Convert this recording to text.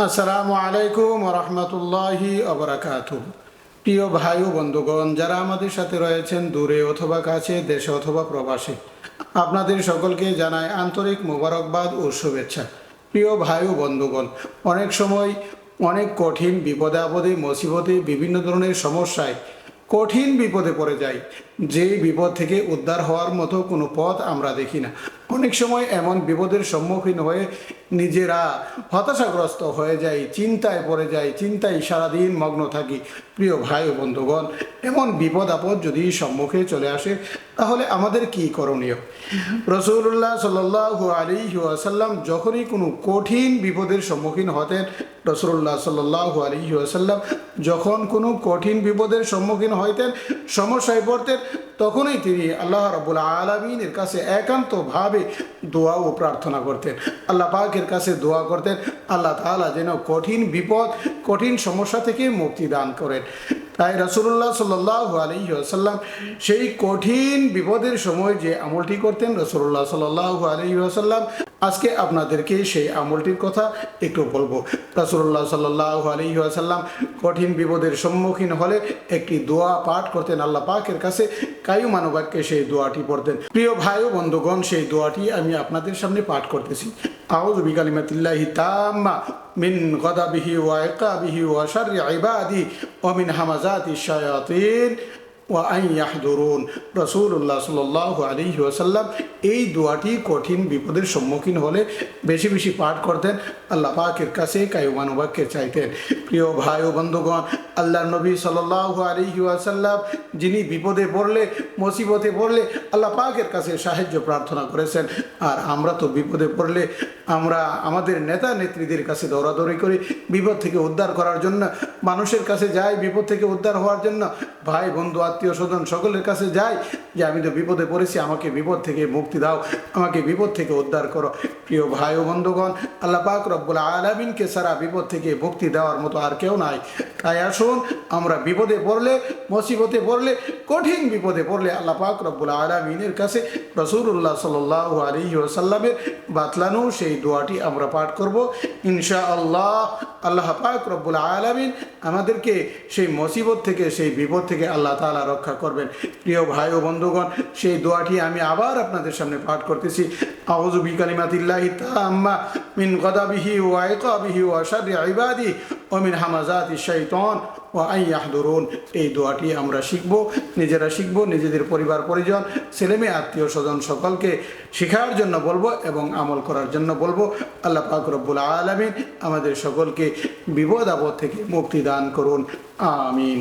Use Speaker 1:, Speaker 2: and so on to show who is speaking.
Speaker 1: আসসালামু আলাইকুম ওয়া রাহমাতুল্লাহি ওয়া বারাকাতুহু। প্রিয় ভাই ও বন্ধুগণ, যারা আমাদের সাথে রয়েছেন দূরে অথবা কাছে, দেশে অথবা প্রবাসে, আপনাদের সকলকে জানাই আন্তরিক মোবারকবাদ ও শুভেচ্ছা। প্রিয় ভাই ও বন্ধুগণ, অনেক সময় অনেক কঠিন বিপদে আপদে মুসিবতে বিভিন্ন ধরনের সমস্যায় কঠিন বিপদে পড়ে যাই, যেই বিপদ থেকে উদ্ধার হওয়ার মতো কোনো পথ আমরা দেখি না। অনেক সময় এমন বিপদের সম্মুখীন হয়ে নিজেরা হতাশাগ্রস্ত হয়ে যাই, চিন্তায় পড়ে যাই, চিন্তায় সারাদিন মগ্ন থাকি। প্রিয় ভাই ও বন্ধুগণ, এমন বিপদ আপদ যদি সম্মুখে চলে আসে তাহলে আমাদের কি করণীয়? রাসূলুল্লাহ সাল্লাল্লাহু আলাইহি ওয়াসাল্লাম যখনই কোনো কঠিন বিপদের সম্মুখীন হতেন, রাসূলুল্লাহ সাল্লাল্লাহু আলাইহি ওয়াসাল্লাম যখন কোনো কঠিন বিপদের সম্মুখীন হইতেন, সমস্যায় পড়তেন, তখনই তিনি আল্লাহ রাব্বুল আলামিনের কাছে একান্তভাবে দোয়া ও প্রার্থনা করতেন। আল্লাহ পাকের কাছে দোয়া করতেন আল্লাহ তাআলা যেন কঠিন বিপদ, কঠিন সমস্যা থেকে মুক্তি দান করেন। তাই রাসূলুল্লাহ সাল্লাল্লাহু আলাইহি ওয়াসাল্লাম সেই কঠিন বিপদের সময় যে আমলটি করতেন, রাসূলুল্লাহ সাল্লাল্লাহু আলাইহি ওয়াসাল্লাম আজকে আপনাদেরকে সেই আমলটির কথা একটু বলবো। রাসূলুল্লাহ সাল্লাল্লাহু আলাইহি ওয়াসাল্লাম কঠিন বিপদের সম্মুখীন হলে একটি দোয়া পাঠ করতেন আল্লাহ পাকের কাছে, কায়ুমানুবাক্যে সেই দোয়াটি পড়তেন। প্রিয় ভাই ও বন্ধুগণ, সেই দোয়াটি আমি আপনাদের সামনে পাঠ করতেছি। আউযু বিকালিমাতিল্লাহি তাম্মা মিন গাদাবিহি ওয়া ইকাবিহি ওয়া শাররি ইবাদি ওয়া মিন হামাযাতিশ শায়াতিন ওয়া আন ইয়াহদুরুন। রাসূলুল্লাহ সাল্লাল্লাহু আলাইহি ওয়াসাল্লাম এই দোয়াটি কঠিন বিপদের সম্মুখীন হলে বেশি বেশি পাঠ করতেন, আল্লাহ পাকের কাছে কায়ুমানুবাক্যে চাইতেন। প্রিয় ভাই ও বন্ধুগণ, আল্লাহর নবী সাল্লাল্লাহু আলাইহি ওয়াসাল্লাম যিনি বিপদে পড়লে, মুসিবতে পড়লে আল্লাহ পাকের কাছে সাহায্য প্রার্থনা করেছেন, আর আমরা তো বিপদে পড়লে আমরা আমাদের নেতা নেত্রীদের কাছে দৌড়াদৌড়ি করি বিপদ থেকে উদ্ধার করার জন্য, মানুষের কাছে যাই বিপদ থেকে উদ্ধার হওয়ার জন্য, ভাই বন্ধু আত্মীয় স্বজন সকলের কাছে যাই যে আমি তো বিপদে পড়েছি, আমাকে বিপদ থেকে মুক্তি দাও, আমাকে বিপদ থেকে উদ্ধার করো। প্রিয় ভাই ও বন্ধুগণ, আল্লাহ পাক রব্বুল আলামিনকে ছাড়া বিপদ থেকে মুক্তি দেওয়ার মতো আর কেউ নাই। তাই আসুন আমরা বিপদে পড়লে, মুসিবতে পড়লে, কঠিন বিপদে পড়লে আল্লাহ পাক রব্বুল আলামিনের কাছে রাসূলুল্লাহ সাল্লাল্লাহু আলাইহি ওয়াসাল্লামের বাতলানো সেই দোয়াটি আমরা পাঠ করব ইনশাআল্লাহ। আল্লাহ পাক রব্বুল আলামিন আমাদেরকে সেই মুসিবত থেকে, সেই বিপদ থেকে আল্লাহ তাআলা রক্ষা করবেন। প্রিয় ভাই ও বন্ধুগণ, সেই দোয়াটি আমি আবার আপনাদের সামনে পাঠ করতেছি। আউযু বিকালিমাতিল্লাহি তাম্মা মিন গাদাবিহি ওয়া ইকাবিহি ওয়া শাররি ইবাদি ওয়া মিন হামাযাতিশ শাইতান ওয়া আন ইয়াহদুরুন। এই দোয়াটি আমরা শিখব, নিজেরা শিখব, নিজেদের পরিবার পরিজন, ছেলেমেয়ে আত্মীয় স্বজন সকলকে শেখার জন্য বলবো এবং আমল করার জন্য বলবো। আল্লাহ পাক রব্বুল আলামিন আমাদের সকলকে বিপদ আপদ থেকে মুক্তি দান করুন, আমিন।